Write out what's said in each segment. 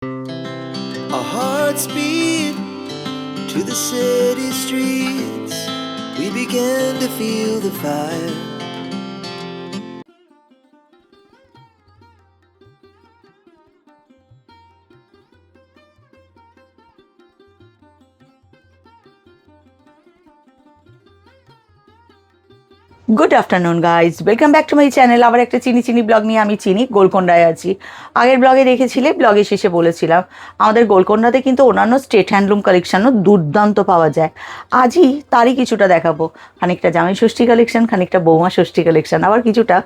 Our hearts beat to the city streets. We began to feel the fire. Good afternoon guys, welcome back to my channel. আবার একটা চিনি blog নিয়ে আমি গোলকোন্ডায় আছি। আগের ব্লগে দেখেছিলে, ব্লগে শেষে বলেছিলাম আমাদের গোলকোন্ডাতে কিন্তু অন্যান্য স্টেট হ্যান্ডলুম কালেকশনও দুর্দান্ত পাওয়া যায়। আজই তারই কিছুটা দেখাবো, খানিকটা জামাই ষষ্ঠী কালেকশন, খানিকটা বৌমা ষষ্ঠী কালেকশন, আবার কিছুটা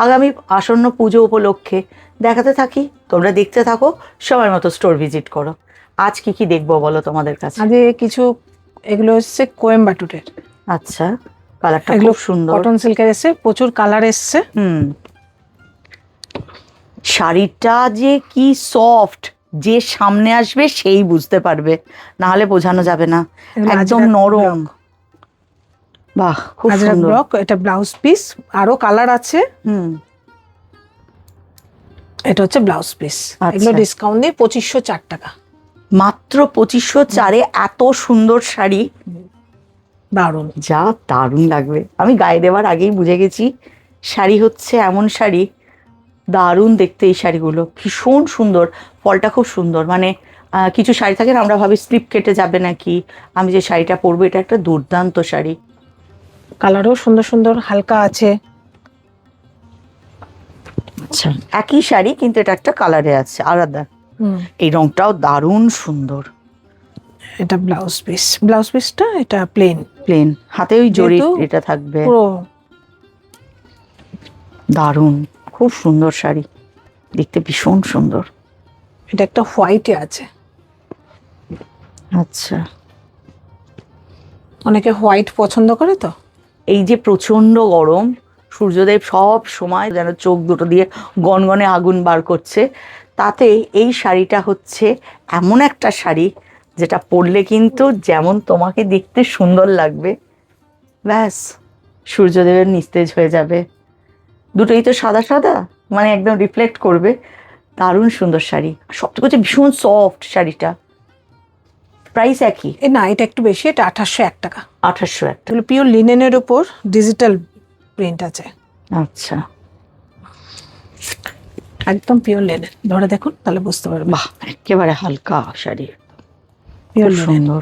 আগামী আসন্ন পুজো উপলক্ষে দেখাতে থাকি। তোমরা দেখতে থাকো, সময় মতো স্টোর ভিজিট করো। আজ কি দেখবো বলো তোমাদের কাছে? আজ কিছু এগুলো হচ্ছে কোয়েম্বাটুরের। আচ্ছা, কালারটা খুব সুন্দর, কটন সিল্কের এসছে, প্রচুর কালার এসছে। শাড়িটা যে কি সফট, যে সামনে আসবে সেই বুঝতে পারবে, না হলে বোঝানো যাবে না। একদম নরম, বাহ খুব সুন্দর। এটা ব্লাউজ পিস, আরো কালার আছে। এটা হচ্ছে ব্লাউজ পিস। এগুলো ডিসকাউন্ট দিয়ে 2504 টাকা, মাত্র 2504-এ এত সুন্দর শাড়ি। দারুণ, যা দারুণ লাগবে। আমি গায়ে দেওয়ার আগেই বুঝে গেছি শাড়ি হচ্ছে এমন শাড়ি, দারুণ দেখতে এই শাড়িগুলো, ভীষণ সুন্দর। ফলটা খুব সুন্দর, মানে কিছু শাড়ি থাকে না, আমরা ভাবি স্লিপ কেটে যাবে নাকি। আমি যে শাড়িটা পরবো, এটা একটা দুর্দান্ত শাড়ি। কালারও সুন্দর সুন্দর হালকা আছে। আচ্ছা, একই শাড়ি কিন্তু এটা একটা কালারে আছে আলাদা। এই রংটাও দারুণ সুন্দর। এটা ব্লাউজ পিস, ব্লাউজ পিসটা এটা প্লেন, হাতে ওই জরি এটা থাকবে। দারুণ, খুব সুন্দর শাড়ি, দেখতে ভীষণ সুন্দর। এটা একটা হোয়াইটে আছে। আচ্ছা, অনেকে হোয়াইট পছন্দ করে তো। এই যে প্রচন্ড গরম, সূর্যদেব সব সময় যেন চোখ দুটো দিয়ে গনগনে আগুন বার করছে, তাতে এই শাড়িটা হচ্ছে এমন একটা শাড়ি যেটা পরলে কিন্তু যেমন তোমাকে দেখতে সুন্দর লাগবে, ব্যাস সূর্যদেবের নিস্তেজ হয়ে যাবে। দুটোই তো সাদা সাদা, মানে একদম রিফ্লেক্ট করবে। দারুণ সুন্দর শাড়ি, সবথেকে ভীষণ সফট শাড়িটা। প্রাইস একই? না, এটা একটু বেশি, এটা 2801 টাকা। 2801 টাকা। পিওর লিনেনের উপর ডিজিটাল প্রিন্ট আছে। আচ্ছা, একদম পিওর লিনেন, ধরে দেখুন তাহলে বুঝতে পারবেন। বাহ, একেবারে হালকা শাড়ি, পিওর সুন্দর।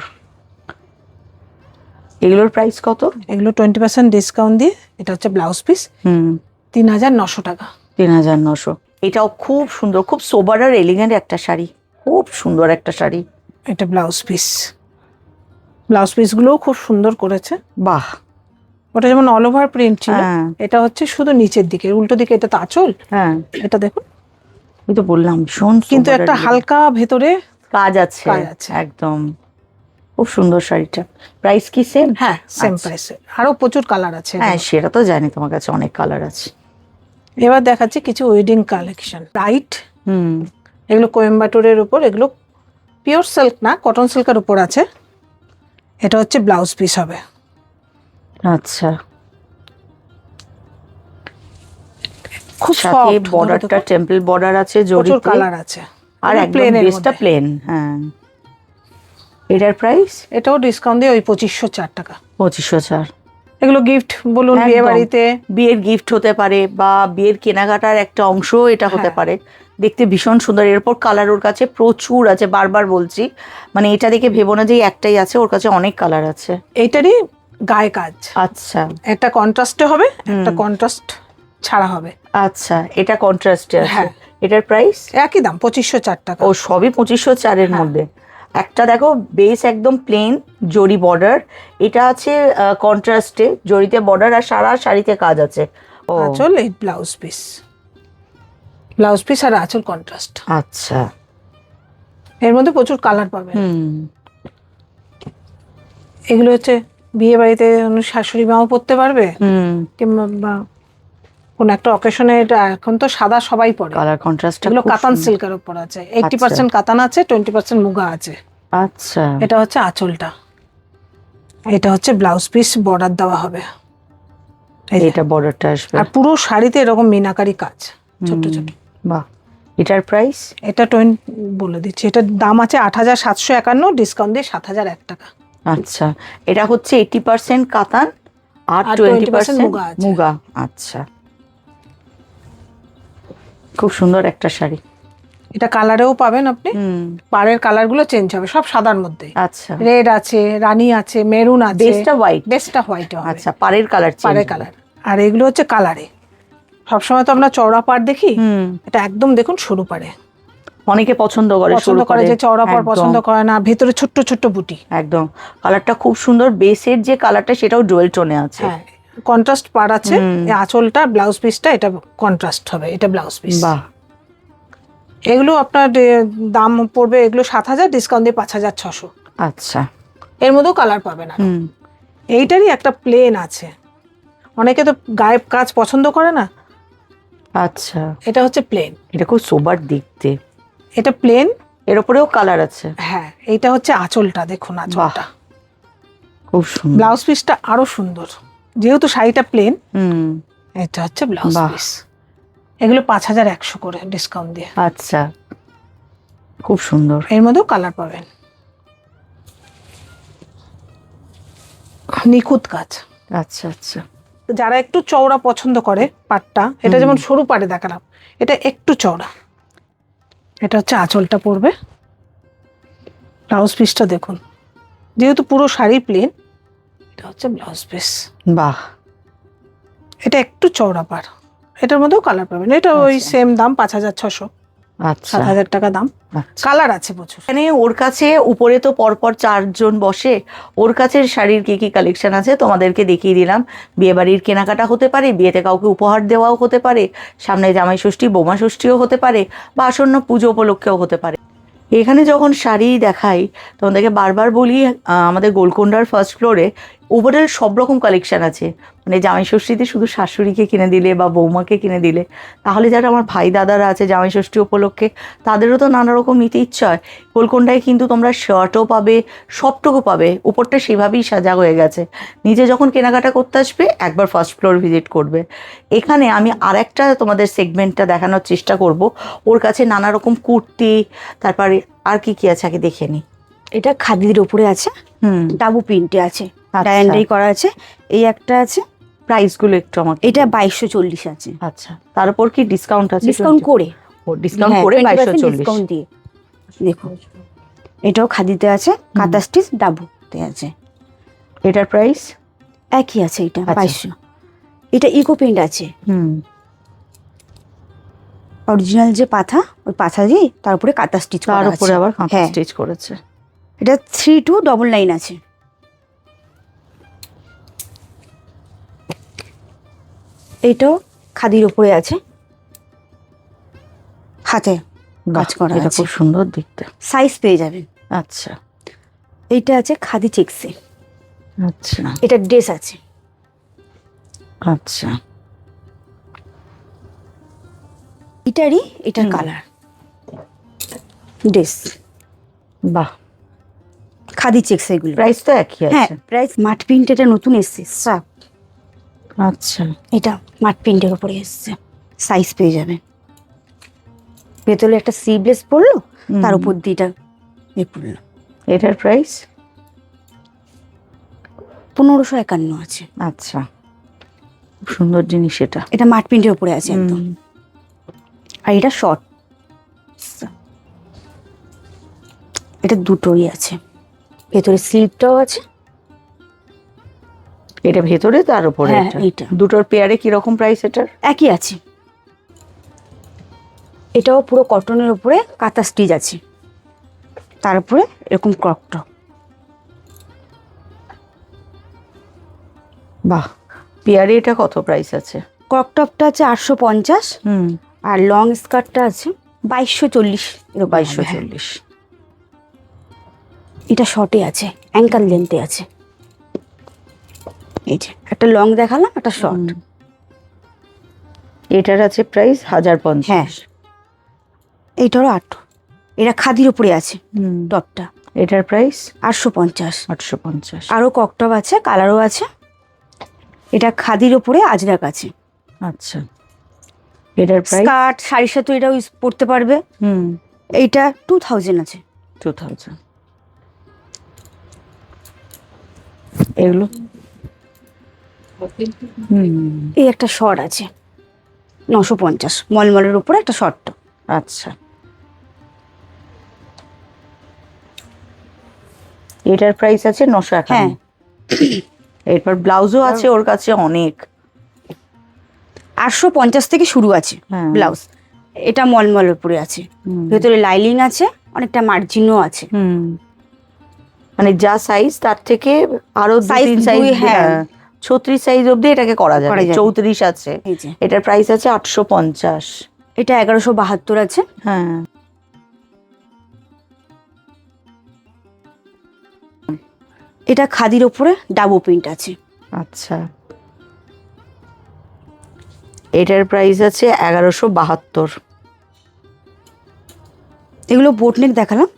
এগুলোর প্রাইস কত? এগুলো 20% ডিসকাউন্ট দিয়ে, এটা হচ্ছে ব্লাউজ পিস, 3900 টাকা। 3900। এটাও খুব সুন্দর, খুব সোবার আর এলিগেন্ট একটা শাড়ি, খুব সুন্দর একটা শাড়ি। এটা ব্লাউজ পিস, ব্লাউজ পিসগুলোও খুব সুন্দর করেছে। বাহ, ওটা যেমন অল ওভার প্রিন্ট ছিল, এটা হচ্ছে শুধু নিচের দিকে, উল্টো দিকে এটা তো আঁচল। হ্যাঁ, এটা দেখুন, আমি তো বললাম ভীষণ, কিন্তু একটা হালকা ভেতরে কাজ আছে একদম। খুব সুন্দর শাড়িটা। প্রাইস কি সেম? হ্যাঁ, সেম প্রাইসে। আরো প্রচুর কালার আছে। হ্যাঁ, সেটা তো জানি, তোমার কাছে অনেক কালার আছে। এবার দেখাচ্ছি কিছু ওয়েডিং কালেকশন। রাইট, এগুলো কোয়েম্বাটুরের উপর, এগুলো পিওর সিল্ক না, কটন সিল্কের উপর আছে। এটা হচ্ছে ব্লাউজ পিস হবে। আচ্ছা, খুব সাথে বর্ডারটা টেম্পল বর্ডার আছে, প্রচুর কালার আছে, আর একদম বেসটা প্লেন। হ্যাঁ, এটার প্রাইস? এটাও ডিসকাউন্ট দিয়ে ওই 2504 টাকা। 2504। এগুলো গিফট বলুন, বিয়ে বাড়িতে বিয়ের গিফট হতে পারে, বা বিয়ের কেনাকাটার একটা অংশ এটা হতে পারে। দেখতে ভীষণ সুন্দর। এরপর কালার ওর কাছে প্রচুর আছে, বারবার বলছি, মানে এটা দেখে ভেবো না যে একটাই আছে, ওর কাছে অনেক কালার আছে। এইটারই গায়ে কাজ। আচ্ছা, একটা কন্ট্রাস্টে হবে, একটা কন্ট্রাস্ট ছাড়া হবে। আচ্ছা, এটা কন্ট্রাস্টে আছে। এটার প্রাইস একই দাম, 2504 টাকা। ও, সবই 2504-এর মধ্যে। একটা দেখো বেস একদম প্লেন, জরি বর্ডার, এটা আছে কন্ট্রাস্টে, জরিতে বর্ডার আর সারা শাড়িতে কাজ আছে। ও, আঁচল এই ব্লাউজ পিস, ব্লাউজ পিস আর আঁচল কন্ট্রাস্ট। আচ্ছা, এর মধ্যে প্রচুর কালার পাবেন। এগুলো হচ্ছে বিয়ে বাড়িতে শাশুড়ি মাও পরতে পারবে, কিংবা কোন একটা অকেশনে। এটা এখন তো সাদা সবাই পরে, কালার কন্ট্রাস্ট। এগুলো কাতান সিল্কের উপর আছে। 80% কাতান আছে, 20% মুগা আছে। আচ্ছা, এটা হচ্ছে আঁচলটা, এটা হচ্ছে ব্লাউজ পিস, বর্ডার দেওয়া হবে। এটা বর্ডারটা আসবে, আর পুরো শাড়িতে এরকম মিনাকারি কাজ, ছোট ছোট। বাহ, এটার প্রাইস? এটা বলে দিচ্ছি, এটার দাম আছে 8,751, ডিসকাউন্ট দিয়ে 7,001 টাকা। আচ্ছা, এটা হচ্ছে 80% কাতান আর আর 20% 20% মুগা আছে। মুগা। আচ্ছা, খুব সুন্দর একটা শাড়ি। এটা কালারেও পাবেন আপনি, হুম, পাড়ের কালারগুলো চেঞ্জ হবে, সব সাদার মধ্যে। আচ্ছা, রেড আছে, রানী আছে, মেরুন আছে, বেসটা হোয়াইট। বেসটা হোয়াইট হবে। আচ্ছা, পাড়ের কালার পাড়ের কালার। আর এগুলো হচ্ছে কালারে। সবসময় তো আমরা চওড়া পাড় দেখি, হুম, এটা একদম দেখুন সরু পাড়ে। অনেকে পছন্দ করে, পছন্দ করে যে চওড়া পাড় পছন্দ করে না, ভেতরে ছোট্ট ছোট্ট বুটি। একদম কালারটা খুব সুন্দর, বেসের যে কালারটা সেটাও ডুয়েল টোনে আছে। হ্যাঁ, কন্ট্রাস্ট পাড় আছে। এই আঁচলটা, ব্লাউজ পিসটা এটা কন্ট্রাস্ট হবে, এটা ব্লাউজ পিস। বাহ, এগুলো আপনার দাম পড়বে, এগুলো 7,000, ডিসকাউন্ট দিয়ে 5,600। আচ্ছা, এর মধ্যেও কালার পাবে না। হুম, এইটারই একটা প্লেন আছে, অনেকে তো গায়েব কাজ পছন্দ করে না। আচ্ছা, এটা হচ্ছে প্লেন, এটা খুব সোবার দেখতে। এটা প্লেন। এর উপরেও কালার আছে। হ্যাঁ, এইটা হচ্ছে আঁচলটা, দেখুন আঁচলটা। খুব সুন্দর। ব্লাউজ পিসটা আরো সুন্দর, যেহেতু শাড়িটা প্লেন। হুম, এটা হচ্ছে ব্লাউজ বাহ। পিস। এগুলো 5,100 করে ডিসকাউন্ট দিয়ে। আচ্ছা, খুব সুন্দর। এর মধ্যেও কালার পাবেন। নিখুঁত কাজ। আচ্ছা, আচ্ছা, যারা একটু চওড়া পছন্দ করে পাটটা, এটা যেমন সরু পাড়ে দেখালাম, এটা একটু চওড়া। এটা হচ্ছে আঁচলটা পড়বে, ব্লাউজ পিসটা দেখুন, যেহেতু পুরো শাড়ি প্লেন, এটা হচ্ছে ব্লাউজ পিস। বাহ, এটা একটু চওড়া পাড়, এটার মধ্যেও কালার পাবেন। এটা ওই সেম দাম, 5,600, আচ্ছা, 7,000 টাকা দাম। আচ্ছা। কালার আছে প্রচুর। এখানে ওর কাছে উপরে তো পরপর 4 জন বসে, ওর কাছে শাড়ির কি কি কালেকশন আছে তোমাদেরকে দেখিয়ে দিলাম। বিয়ে বাড়ির কেনাকাটা হতে পারে, বিয়েতে কাউকে উপহার দেওয়াও হতে পারে, সামনে জামাই ষষ্ঠী, বোমা ষষ্ঠীও হতে পারে, বা আসন্ন পুজো উপলক্ষেও হতে পারে। এখানে যখন শাড়ি দেখাই তোমাদেরকে বারবার বলি, আমাদের গোলকোন্ডার ফার্স্ট ফ্লোরে ওভারঅল সব রকম কালেকশন আছে। মানে জামাই ষষ্ঠীতে শুধু শাশুড়িকে কিনে দিলে বা বৌমাকে কিনে দিলে, তাহলে যারা আমার ভাই দাদারা আছে জামাই ষষ্ঠী উপলক্ষে, তাদেরও তো নানা রকম নিতে ইচ্ছা হয়। গোলকোন্ডায় কিন্তু তোমরা শার্টও পাবে, সবটুকু পাবে, উপরটা সেভাবেই সাজা হয়ে গেছে। নিজে যখন কেনাকাটা করতে আসবে একবার ফার্স্ট ফ্লোর ভিজিট করবে। এখানে আমি আরেকটা তোমাদের সেগমেন্টটা দেখানোর চেষ্টা করব। ওর কাছে নানা রকম কুর্তি, তারপরে আর কি কি আছে আগে দেখে নি। এটা খাদির উপরে আছে, হুম, ডাবু প্রিন্টে আছে, আচ্ছা। ডায়ান্ডারি করা আছে। এই একটা আছে, প্রাইসগুলো একটু আমাকে। এটা 2240 আছে, আচ্ছা, তার উপর কি ডিসকাউন্ট আছে? ডিসকাউন্ট করে। ডিসকাউন্ট হ্যাঁ, করে 20% 2240। ডিসকাউন্ট দিয়ে। দেখুন, এটাও খাদিতে আছে, কাঁথা স্টিচ ডাবুতে আছে। এটার প্রাইস? একই আছে, এটা আচ্ছা। 2200। এটা ইকো প্রিন্ট আছে, হুম, অরিজিনাল যে পাথা, ওই পাথা দিয়ে তার উপরে কাঁথা স্টিচ করা তার আছে। উপরে আবার কাঁথা হ্যাঁ, স্টিচ করেছে। এটা 3299 আছে। এটাও খাদির উপরে আছে, হাতে কাজ করা এটা আছে, খুব সুন্দর দেখতে। সাইজ পেয়ে যাবেন। আচ্ছা, এইটা আছে খাদি চেক্সে, আচ্ছা, এটা ড্রেস আছে। আচ্ছা, এটারই এটার কালার ড্রেস, বাহ। খাদি চেক্স এগুলো। প্রাইস তো একই হ্যাঁ, আছে। প্রাইস মাঠ প্রিন্ট, এটা নতুন এসছে সাপ, আচ্ছা, এটা মাঠ প্রিন্টের উপরে এসছে, সাইজ পেয়ে যাবেন। ভেতরে একটা সিভলেস পড়লো, তার উপর দিয়ে এটা এ পড়লো। এটার প্রাইস? 1551 আছে। আচ্ছা, খুব সুন্দর জিনিস এটা। এটা মাঠ প্রিন্টের উপরে আছে একদম। আর এটা শর্ট, এটা দুটোই আছে, ভেতরে স্লিভটাও আছে। এটা ভেতরে, তার উপরে হ্যাঁ, এটা। এইটা। দুটোর পেয়ারে কিরকম প্রাইস এটার? একই আছে। এটাও পুরো কটনের উপরে কাঁথা স্টিচ আছে, তার উপরে এরকম ক্রপ টপ। বাহ, পেয়ারে এটা কত প্রাইস আছে? ক্রপ টপটা আছে 850, হুম, আর লং স্কার্টটা আছে 2240। 2240। এটা শর্টে আছে, অ্যাঙ্কাল লেন্থে আছে। এই যে একটা লং দেখালাম, একটা শর্ট। এটার আছে প্রাইস 1050। হ্যাঁ, এইটারও 8। এটা খাদির উপরে আছে হুম, টপটা, এটার প্রাইস 850। 850। আরও ককটপ আছে, কালারও আছে। এটা খাদির উপরে আজরাক আছে। আচ্ছা, এটার প্রাইস? স্কার্ট শাড়ির সাথে এটাও পরতে পারবে। এইটা 2000 আছে। 2000। এগুলো এই একটা শর্ট আছে 950, মলমলের উপরে একটা শর্ট। আচ্ছা, এটার প্রাইস আছে 951। হ্যাঁ, এরপর ব্লাউজও আছে ওর কাছে অনেক। 850 থেকে শুরু আছে হ্যাঁ। ব্লাউজ। এটা মলমলের উপরে আছে, ভেতরে লাইলিং আছে, অনেকটা মার্জিনও আছে। মানে যা সাইজ তার থেকে আরো Size 2-3 সাইজ, দুই, হ্যাঁ। 36 সাইজ অবধি এটাকে করা যাবে। করা যাবে। 34 আছে। এই যে এটার প্রাইস আছে 850। এটা 1172 আছে। হ্যাঁ, এটা খাদির ওপরে ডাবল প্রিন্ট আছে। আচ্ছা, এটার প্রাইস আছে 1172। এগুলো বোটনেক দেখালাম,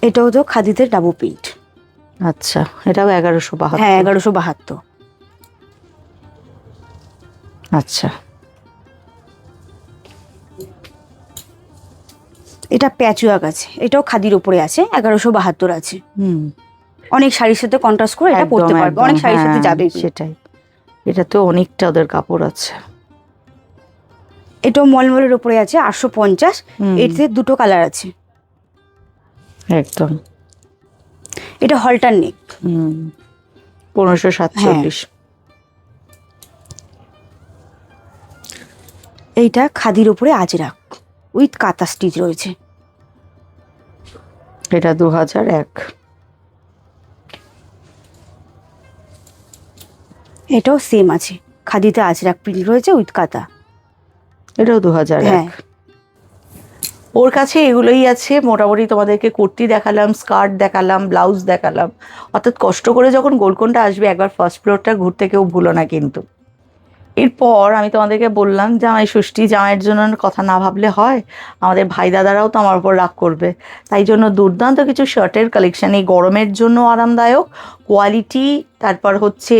এটাও তো খাদিতে ডাবল প্রিন্ট। আচ্ছা, এটাও 1172। হ্যাঁ, 1172। আচ্ছা, এটা প্যাচওয়ার্ক আছে, এটাও খাদির উপরে আছে, 1172 আছে। হুম, অনেক শাড়ির সাথে কন্ট্রাস্ট করে এটা পরতে একদম, পারবে, অনেক একদম, শাড়ির সাথে হ্যাঁ, যাবে। সেটাই। এটা তো অনেকটা ওদের কাপড় আছে। এটাও মলমলের উপরে আছে 850। এতে দুটো কালার আছে। একদম। এটা হলটার নেক। 1547। এইটা খাদির উপরে আজরাক উইথ কাঁথা স্টিচ রয়েছে। এটা 2001। এটাও সেম আছে, খাদিতে আজরাক প্রিন্ট রয়েছে উইথ কাঁথা। এটাও 2001। হ্যাঁ। ওর কাছে এগুলোই আছে মোটামুটি। তোমাদেরকে কুর্তি দেখালাম, স্কার্ট দেখালাম, ব্লাউজ দেখালাম। অর্থাৎ কষ্ট করে যখন গোলকোন্ডা আসবে একবার ফার্স্ট ফ্লোরটা ঘুরতে কেউ ভুলো না কিন্তু। এরপর আমি তোমাদেরকে বললাম জামাই ষষ্ঠী, জামাইয়ের জন্য কথা না ভাবলে হয়। আমাদের ভাই দাদারাও তো আমার উপর রাগ করবে। তাই জন্য দুর্দান্ত কিছু শার্টের কালেকশন, এই গরমের জন্য আরামদায়ক, কোয়ালিটি, তারপর হচ্ছে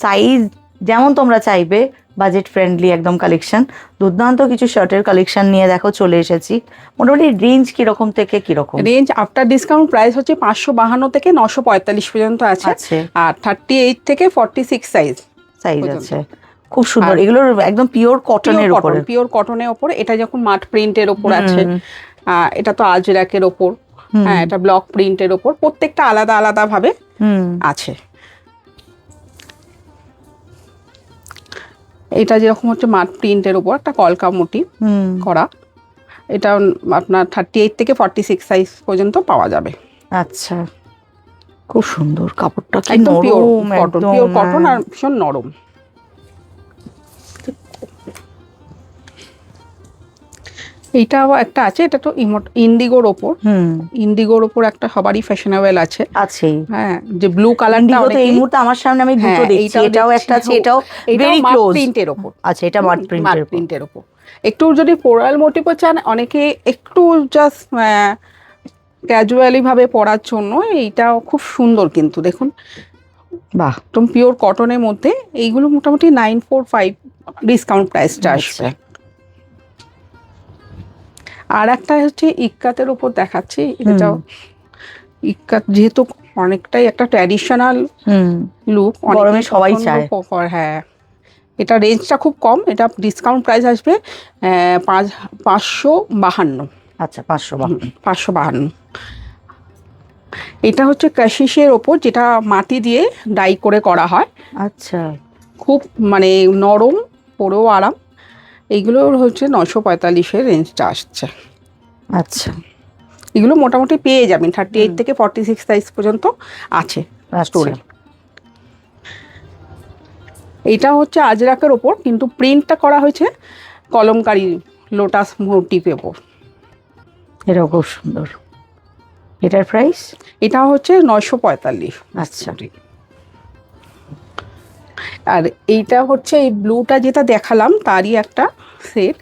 সাইজ যেমন তোমরা চাইবে, বাজেট ফ্রেন্ডলি একদম কালেকশন। দুর্দান্ত কিছু শার্টের কালেকশন নিয়ে দেখো চলে এসেছি। মোটামুটি রেঞ্জ কিরকম থেকে কিরকম? রেঞ্জ আফটার ডিসকাউন্ট প্রাইস হচ্ছে 552 থেকে 945 পর্যন্ত আছে। আর 38 থেকে 46 সাইজ আছে। খুব সুন্দর। এগুলোর একদম পিওর কটনের উপরে, পিওর কটনের উপরে। এটা যখন মাঠ প্রিন্টের ওপর আছে, এটা তো আজরাকের ওপর, হ্যাঁ, এটা ব্লক প্রিন্টের ওপর, প্রত্যেকটা আলাদা আলাদা ভাবে আছে। এটা যেরকম হচ্ছে মাঠ প্রিন্টের ওপর একটা কলকা মোটিভ করা, এটা আপনার 38 থেকে 46 সাইজ পর্যন্ত পাওয়া যাবে। আচ্ছা, খুব সুন্দর কাপড়টা, কি একদম পিওর নরম, কটন, পিওর কটন আর ভীষণ নরম। এইটাও একটা আছে, এটা তো ইন্ডিগোর ওপর। ইন্ডিগোর ওপর একটা সবারই ফ্যাশনেবল আছে। হ্যাঁ, যে ব্লু কালারটা এই মুহূর্তে আমার সামনে আমি দুটো দেখছি। এটাও একটা আছে, এটাও ভেরি ক্লোজ প্রিন্টের ওপর। আচ্ছা, এটা মাট প্রিন্টের ওপর। একটু যদি ফ্লোরাল মোটিভও চান অনেকে, একটু জাস্ট ক্যাজুয়ালি ভাবে পরার জন্য, এইটাও খুব সুন্দর কিন্তু দেখুন। বাহ, একদম পিওর কটনের মধ্যে। এইগুলো মোটামুটি 945 ডিসকাউন্ট প্রাইসটা আসবে। আর একটা হচ্ছে ইক্কাতের উপর দেখাচ্ছি। এটাও ইক্কাত যেহেতু অনেকটাই একটা ট্র্যাডিশনাল লুক, গরমে সবাই চায়। হ্যাঁ, এটা রেঞ্জটা খুব কম, এটা ডিসকাউন্ট প্রাইস আসবে 552। আচ্ছা, 552। এটা হচ্ছে কাশিসের ওপর, যেটা মাটি দিয়ে ডাই করে করা হয়। আচ্ছা, খুব মানে নরম, পরেও আরাম। এইগুলোর হচ্ছে 945-এর রেঞ্জটা আসছে। আচ্ছা, এগুলো মোটামুটি পেয়ে যাবেন 38 থেকে 46 সাইজ পর্যন্ত আছে স্টোরে। এটা হচ্ছে আজরাকের ওপর, কিন্তু প্রিন্টটা করা হয়েছে কলমকারি লোটাস মোটিভের ওপর। এটাও খুব সুন্দর। এটার প্রাইস? এটা হচ্ছে 945। আচ্ছা, আর এইটা হচ্ছে এই ব্লুটা যেটা দেখালাম তারই একটা সেট,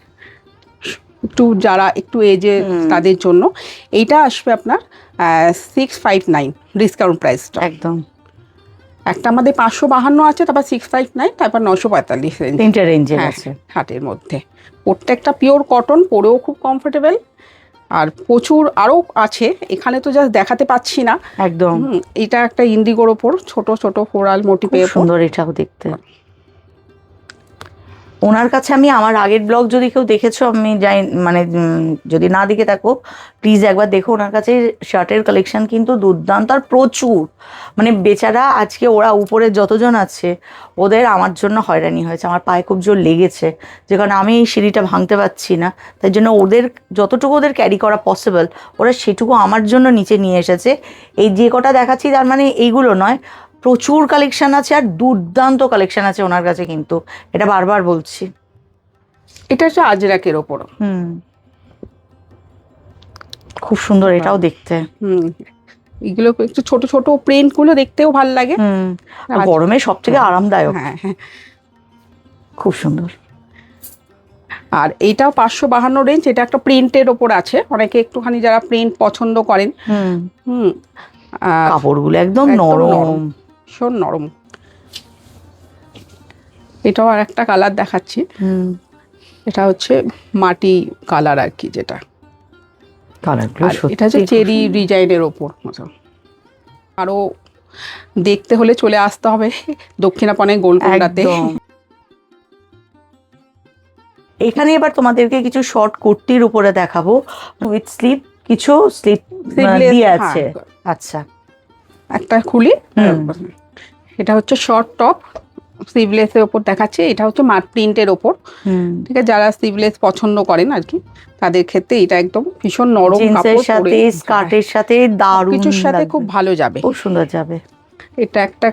একটু যারা একটু এজে তাদের জন্য। এইটা আসবে আপনার 659 ডিসকাউন্ট প্রাইসটা। একটা আমাদের 552 আছে, তারপর 659, তারপর 945 রেঞ্জ। তিনটে রেঞ্জের হ্যাঁ, আছে। হাটের মধ্যে প্রত্যেকটা পিওর কটন, পরেও খুব কমফোর্টেবল। আর প্রচুর আরও আছে, এখানে তো জাস্ট দেখাতে পাচ্ছি না। একদম এটা একটা ইন্ডিগোর ওপর ছোট ছোট ফ্লোরাল মোটিভের ওপর। সুন্দর এটাও দেখতে। ওনার কাছে আমি আমার আগের ব্লগ যদি কেউ দেখেছো, আমি যাই মানে যদি না দেখে থাকো প্লিজ একবার দেখো। ওনার কাছে শার্টের কালেকশন কিন্তু দুর্দান্ত আর প্রচুর, মানে বেচারা আজকে ওরা উপরে যতজন আছে ওদের আমার জন্য হয়রানি হয়েছে, আমার পায়ে খুব জোর লেগেছে, যে কারণে আমি এই সিঁড়িটা ভাঙতে পারছি না, তাই জন্য ওদের যতটুকু ওদের ক্যারি করা পসিবল ওরা সেটুকু আমার জন্য নিচে নিয়ে এসেছে। এই যে কটা দেখাচ্ছি তার মানে এইগুলো নয়, প্রচুর কালেকশন আছে আর দুর্দান্ত কালেকশন আছে ওনার কাছে, কিন্তু এটা বারবার বলছি। এটা হচ্ছে আজরাকের ওপর। খুব সুন্দর এটাও দেখতে। এগুলো একটু ছোট ছোট প্রিন্ট গুলো দেখতেও ভালো লাগে। আর গরমে সব থেকে আরামদায়ক। হ্যাঁ হ্যাঁ, খুব সুন্দর। আর এইটাও 552 রেঞ্জ। এটা একটা প্রিন্টের ওপর আছে, অনেকে একটুখানি যারা প্রিন্ট পছন্দ করেন। কাপড়গুলো একদম নরম, ভীষণ নরম। এটাও আর একটা কালার দেখাচ্ছি। এটা হচ্ছে মাটি কালার আর কি, যেটা এটা হচ্ছে চেরি ডিজাইনের ওপর। আরো দেখতে হলে চলে আসতে হবে দক্ষিণাপনে গোলকুন্ডাতে। এখানে এবার তোমাদেরকে কিছু শর্ট কুর্তির উপরে দেখাবো উইথ স্লিপ, কিছু স্লিপ দিয়ে আছে। আচ্ছা, একটা খুলি। এটা হচ্ছে শর্ট টপ স্লিভলেসের ওপর দেখাচ্ছে। এটা হচ্ছে মাট প্রিন্টের ওপর। ঠিক আছে, যারা স্লিভলেস পছন্দ করেন আর কি তাদের ক্ষেত্রে এটা একদম ভীষণ নরম কাপড়, সাথে স্কার্টের সাথে দারুণ, কিছুর সাথে খুব ভালো যাবে, খুব সুন্দর যাবে। এটা একটা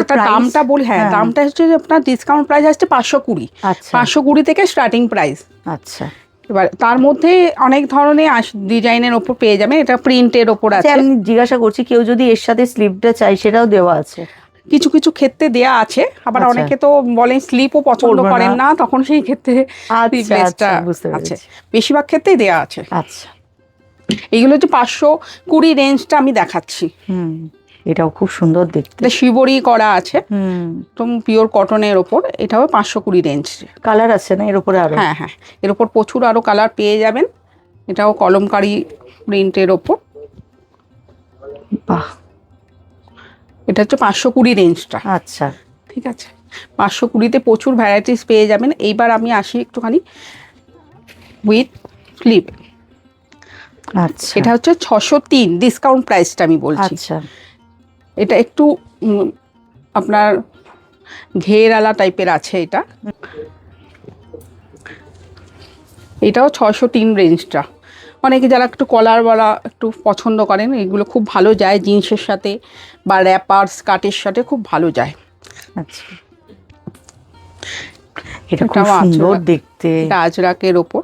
একটা দামটা বলি। হ্যাঁ, দামটা হচ্ছে আপনার ডিসকাউন্ট প্রাইস আসছে 520। 520 থেকে স্টার্টিং প্রাইস। আচ্ছা, এবার তার মধ্যে অনেক ধরনের ডিজাইনের ওপর পেয়ে যাবেন। এটা প্রিন্টের ওপর আছে। আমি জিজ্ঞাসা করছি কেউ যদি এর সাথে স্লিপটা চাই সেটাও দেওয়া আছে? কিছু কিছু ক্ষেত্রে দেয়া আছে, আবার অনেকে তো বলেন স্লিপও পছন্দ করেন না, তখন সেই ক্ষেত্রে স্লিভলেসটা আছে। বেশিরভাগ ক্ষেত্রেই দেয়া আছে। আচ্ছা, এইগুলো হচ্ছে 520 রেঞ্জটা আমি দেখাচ্ছি। এটাও খুব সুন্দর দেখতে, শিবরি করা আছে, একদম পিওর কটনের ওপর। এটাও 520 রেঞ্জ। কালার আছে না এর উপরে আরো? হ্যাঁ হ্যাঁ, এর ওপর প্রচুর আরো কালার পেয়ে যাবেন। এটাও কলমকারি প্রিন্টের ওপর। বাহ, এটা হচ্ছে 520 রেঞ্জটা। আচ্ছা, ঠিক আছে, 520-তে প্রচুর ভ্যারাইটিস পেয়ে যাবেন। এইবার আমি আসি একটুখানি উইথ স্লিভ। আচ্ছা, এটা হচ্ছে 603 ডিসকাউন্ট প্রাইসটা আমি বলছি। আচ্ছা, এটা একটু আপনার ঘেরালা টাইপের আছে। এটাও 603 রেঞ্জটা। অনেকে যারা একটু কলারওয়ালা একটু পছন্দ করেন, এগুলো খুব ভালো যায় জিন্সের সাথে বা র্যাপার স্কার্টের সাথে, খুব ভালো যায়। আচ্ছা, এটা খুব সুন্দর দেখতে। এটা আজরাকের ওপর।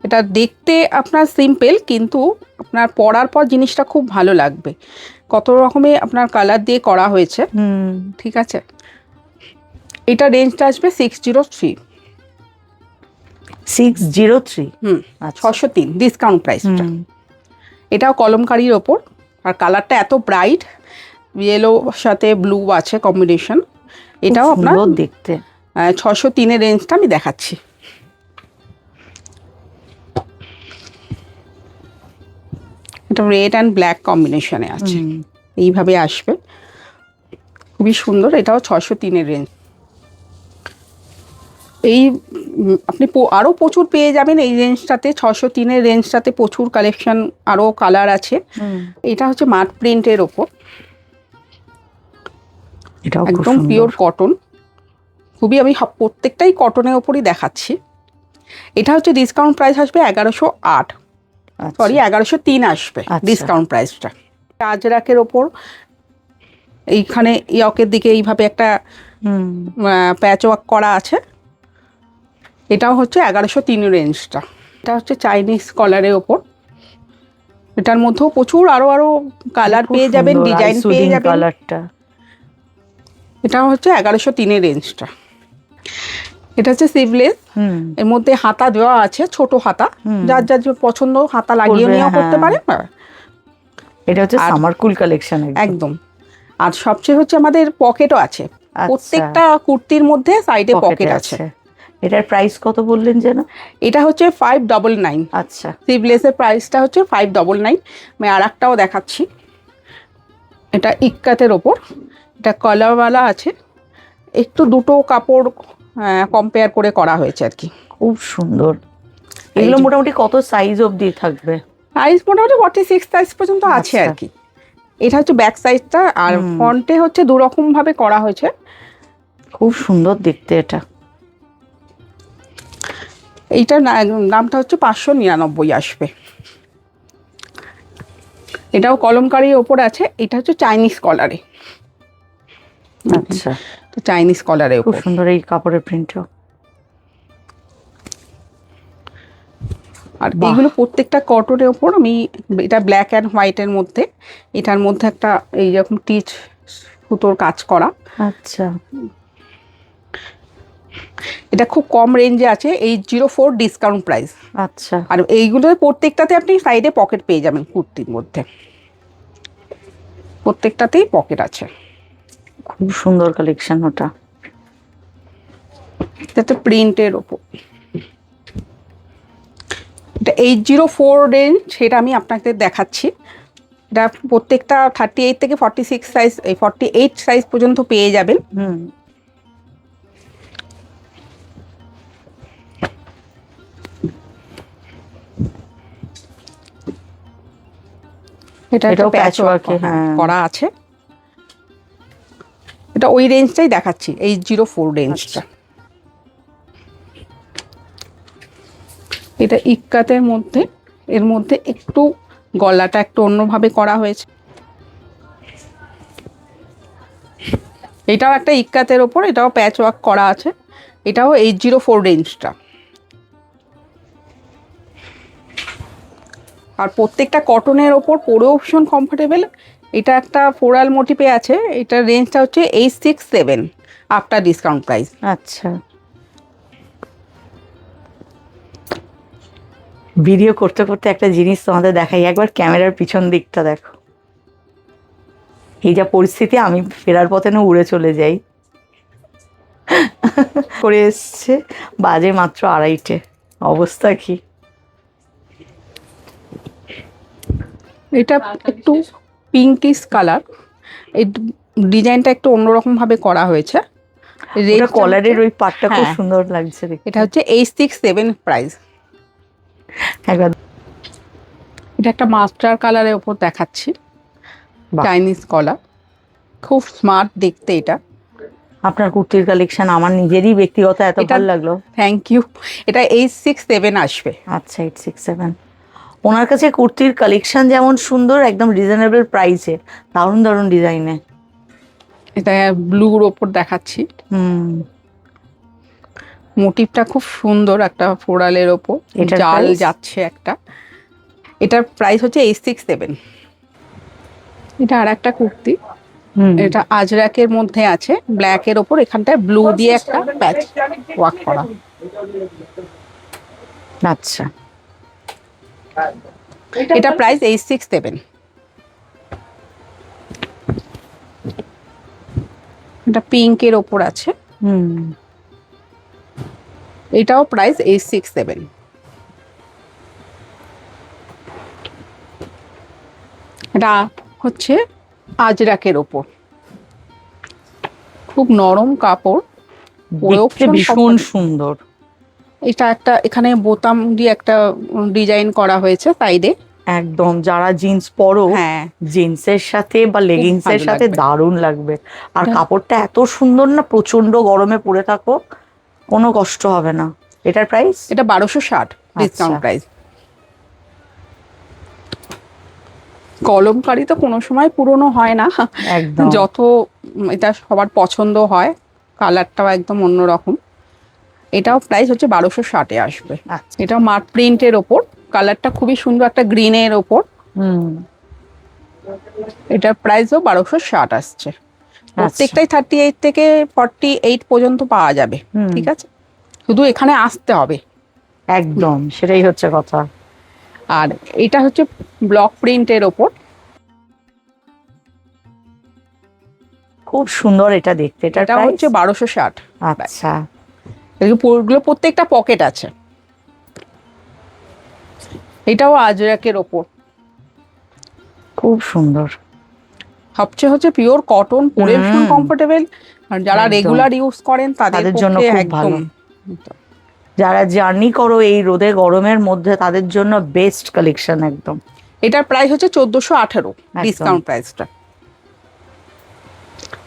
এটা দেখতে আপনার সিম্পল, কিন্তু আপনার পরার পর জিনিসটা খুব ভালো লাগবে। কত রকমের আপনার কালার দিয়ে করা হয়েছে। ঠিক আছে, এটা রেঞ্জটা আসবে 603। 603? 603 ডিসকাউন্ট প্রাইসটা। এটাও কলমকারির ওপর, আর কালারটা এত ব্রাইট, ইয়েলো সাথে ব্লু আছে কম্বিনেশন। এটাও আপনার দেখতে 603 রেঞ্জটা আমি দেখাচ্ছি। এটা রেড অ্যান্ড ব্ল্যাক কম্বিনেশনে আছে, এইভাবে আসবে, খুবই সুন্দর। এটাও 603 রেঞ্জ। এই আপনি আরও প্রচুর পেয়ে যাবেন এই রেঞ্জটাতে। 603 রেঞ্জটাতে প্রচুর কালেকশন, আরও কালার আছে। এটা হচ্ছে মাট প্রিন্টের ওপর, একদম পিওর কটন। খুবই, আমি প্রত্যেকটাই কটনের ওপরই দেখাচ্ছি। এটা হচ্ছে ডিসকাউন্ট প্রাইস আসবে 1108, সরি 1103 আসবে ডিসকাউন্ট প্রাইসটা। আজরাকের ওপর এইখানে ইয়কের দিকে এইভাবে একটা প্যাচ ওয়ার্ক করা আছে। এটাও হচ্ছে 1103 রেঞ্জটা। এটা হচ্ছে চাইনিজ কলারের ওপর। এটার মধ্যেও প্রচুর আরো কালার পেয়ে যাবেন, ডিজাইন পেয়ে যাবেন। কালারটা এটাও হচ্ছে 1103 রেঞ্জটা। এটা হচ্ছে স্লিভলেস, এর মধ্যে হাতা দেওয়া আছে, ছোট হাতা, যার যার পছন্দ হাতা লাগিয়ে নিয়েও করতে পারে। এটা হচ্ছে সামার কুল কালেকশন একদম। আর সবচেয়ে হচ্ছে আমাদের পকেটও আছে, প্রত্যেকটা কুর্তির মধ্যে সাইডে পকেট আছে। এটার প্রাইস কত বললেন যেন? এটা হচ্ছে 599। আচ্ছা, স্লিভলেসের প্রাইসটা হচ্ছে 599। আমি আর একটাও দেখাচ্ছি, এটা ইক্কাতের ওপর, এটা কালারওয়ালা আছে, একটু দুটো কাপড় কম্পেয়ার করে করা হয়েছে আর কি। খুব সুন্দর। এগুলো মোটামুটি কত সাইজ অবধি থাকবে? সাইজ মোটামুটি 46 সাইজ পর্যন্ত আছে আর কি। এটা হচ্ছে ব্যাক সাইজটা, আর ফ্রন্টে হচ্ছে দু রকম ভাবে করা হয়েছে। খুব সুন্দর দেখতে এটা। এইটার দামটা হচ্ছে 599 আসবে। এটাও কলমকারীর ওপর আছে, এটা হচ্ছে চাইনিজ কলারে। আচ্ছা, তো চাইনিজ কলারের খুব ওপর সুন্দর এই কাপড়ের প্রিন্টও। আর এইগুলো প্রত্যেকটা কটনের ওপর আমি, এটা ব্ল্যাক অ্যান্ড হোয়াইটের মধ্যে, এটার মধ্যে একটা এই রকম টিচ সুতোর কাজ করা। আচ্ছা, এটা খুব কম রেঞ্জে আছে, 804 ডিসকাউন্ট প্রাইস। আচ্ছা, আর এইগুলো প্রত্যেকটাতে আপনি সাইডে পকেট পেয়ে যাবেন, কুর্তির মধ্যে প্রত্যেকটাতেই পকেট আছে। খুব সুন্দর কালেকশন ওটা। এটা প্রিন্টের ওপর, এটা 804 রেঞ্জ, সেটা আমি আপনাকে দেখাচ্ছি। এটা প্রত্যেকটা 38 থেকে 46 সাইজ, 48 সাইজ পর্যন্ত পেয়ে যাবেন। এটাও প্যাচওয়ার্ক করা আছে। এটা ওই রেঞ্জটাই দেখাচ্ছি, 804 রেঞ্জটা। এটা ইক্কাতের মধ্যে, এর মধ্যে একটু গলাটা একটু অন্যভাবে করা হয়েছে। এটাও একটা ইক্কাতের ওপর, এটাও প্যাচওয়ার্ক করা আছে, এটাও 804 রেঞ্জটা। আর প্রত্যেকটা কটনের ওপর পরেও ভীষণ কমফোর্টেবল। এটা একটা ফ্লোরাল মোটিভে আছে, এটার রেঞ্জটা হচ্ছে 867 আফটার ডিসকাউন্ট প্রাইস। আচ্ছা, ভিডিও করতে করতে একটা জিনিস তোমাদের দেখাই, একবার ক্যামেরার পিছন দিকটা দেখো। এই যা পরিস্থিতি, আমি ফেরার পথে না উড়ে চলে যাই করে এসছে, বাজে মাত্র 2:30। অবস্থা কি? এটা একটু পিঙ্কিশ কালার, এই ডিজাইনটা একটু অন্যরকম ভাবে করা হয়েছে। এটা কলারের ওই পাটটা খুব সুন্দর লাগছে দেখতে। এটা হচ্ছে 867 প্রাইস। একবার এটা একটা মাস্টার কালারের উপর দেখাচ্ছি, চাইনিজ কলার, খুব স্মার্ট দেখতে। এটা আপনার কুর্তির কালেকশন আমার নিজেরই ব্যক্তিগত এত ভালো লাগলো, থ্যাংক ইউ। এটা 867 আসবে। আচ্ছা, 867। ওনার কাছে কুর্তির কালেকশন যেমন সুন্দর, একদম রিজনেবল প্রাইসে, দারুণ দারুণ ডিজাইনে। এটা ব্লুর ওপর দেখাচ্ছি, মোটিভটা খুব সুন্দর, একটা ফ্লোরালের ওপর জাল যাচ্ছে একটা। এটার প্রাইস হচ্ছে 867। এটা আর একটা কুর্তি, এটা আজরাকের মধ্যে আছে, ব্ল্যাকের ওপর এখানটায় ব্লু দিয়ে একটা প্যাচ ওয়ার্ক করা। আচ্ছা, এটা প্রাইস 867। এটা পিঙ্কের ওপর আছে, এটাও প্রাইস 867। এটা হচ্ছে আজরাকের ওপর, খুব নরম কাপড়, ভীষণ সুন্দর। এটা একটা এখানে বোতাম দিয়ে একটা ডিজাইন করা হয়েছে সাইডে। একদম, যারা জিন্স পরো, জিন্সের সাথে বা লেগিংস এর সাথে দারুণ লাগবে। আর কাপড়টা এত সুন্দর না, প্রচন্ড গরমে পরে থাকো, কোনো কষ্ট হবে না। এটার প্রাইস? এটা 1260 ডিসকাউন্ট প্রাইস। কলমকারি তো কোনো সময় পুরনো হয় না, একদম যত এটা সবার পছন্দ হয়, কালারটাও একদম অন্যরকম। এটাও প্রাইস হচ্ছে 1260 আসবে। এটা মার্ক প্রিন্টের ওপর, কালারটা খুবই সুন্দর, একটা গ্রিনের ওপর। এটার প্রাইসও 1260 আসছে। প্রত্যেকটাই 38 থেকে 48 পর্যন্ত পাওয়া যাবে, ঠিক আছে, শুধু এখানে আসতে হবে। একদম, সেটাই হচ্ছে কথা। আর এটা হচ্ছে ব্লক প্রিন্টের ওপর, খুব সুন্দর এটা দেখতে। এটা price? হচ্ছে 1260। আচ্ছা, এগুলো প্রত্যেকটা পকেট আছে। এটাও আজরাকের ওপর, খুব সুন্দর। সবচেয়ে হচ্ছে পিওর কটন, পরে ভীষণ কমফোর্টেবল। আর যারা একদম। রেগুলার ইউজ করেন তাদের জন্য পক্ষে খুব একদম ভালো। যারা জার্নি করো এই রোদে গরমের মধ্যে তাদের জন্য বেস্ট কালেকশন একদম। এটার প্রাইস হচ্ছে 1418 ডিসকাউন্ট প্রাইসটা।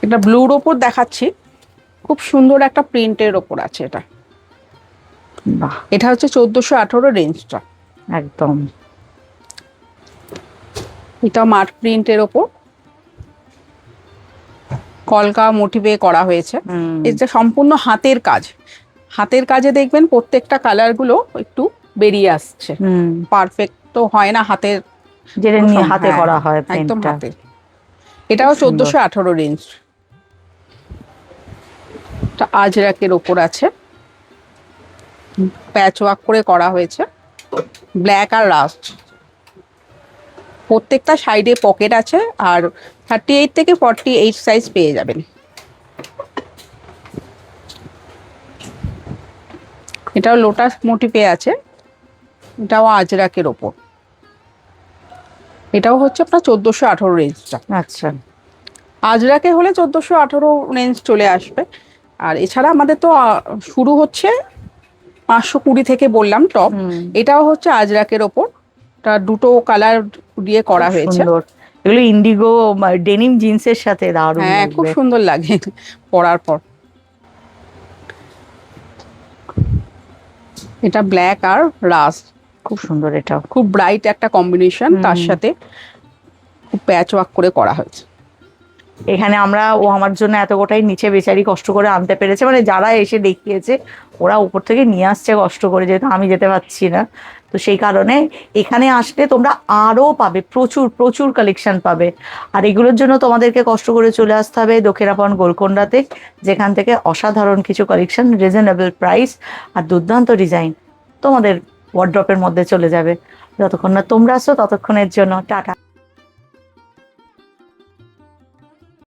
এটা ব্লুর ওপর দেখাচ্ছি, খুব সুন্দর একটা প্রিন্টের ওপর আছে এটা। বাহ, এটা হচ্ছে 1418 রেঞ্জটা একদম। এটা মার্ক প্রিন্টের ওপর কলকা মোটিভে করা হয়েছে। এটা সম্পূর্ণ হাতের কাজ। হাতের কাজে দেখবেন প্রত্যেকটা কালার গুলো একটু বেরিয়ে আসছে, পারফেক্ট তো হয় না হাতের, যেটা নিয়ে হাতে করা হয় একদম প্রিন্টটা। হাতে। এটাও 1418 রেঞ্জ। এটা আজরাকের ওপর আছে, প্যাচ ওয়ার্ক করে করা হয়েছে, ব্ল্যাক আর রাস্ট। প্রত্যেকটা সাইডে পকেট আছে, আর 38 থেকে 48 সাইজ পেয়ে যাবেন। এটাও লোটাস মোটিভে আছে, এটাও আজরাকের ওপর। এটাও হচ্ছে আপনার 1418 রেঞ্জটা। আচ্ছা, আজরাকে হলে 1418 রেঞ্জ চলে আসবে। আর এছাড়া আমাদের তো শুরু হচ্ছে 520 থেকে বললাম টপ। এটাও হচ্ছে আজরাকের ওপর, এটা দুটো কালার দিয়ে করা হয়েছে। সুন্দর। এগুলো ইন্ডিগো ডেনিম জিন্সের সাথে দারুণ হ্যাঁ, খুব লাগবে। সুন্দর লাগে পরার পর। এটা ব্ল্যাক আর রাস্ট, খুব সুন্দর। এটাও খুব ব্রাইট একটা কম্বিনেশন, তার সাথে খুব প্যাচ ওয়ার্ক করে করা হয়েছে। এখানে ও আমার জন্য এত গোটাই নিচে বেচারি কষ্ট করে আনতে পেরেছে, মানে যারা এসে দেখিয়েছে ওরা উপর থেকে নিয়ে আসছে কষ্ট করে, যেহেতু আমি যেতে পারছি না। তো সেই কারণে এখানে আসলে তোমরা আরও পাবে, প্রচুর প্রচুর কালেকশন পাবে। আর এগুলোর জন্য তোমাদেরকে কষ্ট করে চলে আসতে হবে দক্ষিণাপন গোলকোন্ডাতে, যেখান থেকে অসাধারণ কিছু কালেকশন, রিজনেবল প্রাইস আর দুর্দান্ত ডিজাইন তোমাদের ওয়ার্ড্রপের মধ্যে চলে যাবে। যতক্ষণ না তোমরা আসো ততক্ষণের জন্য টাটা।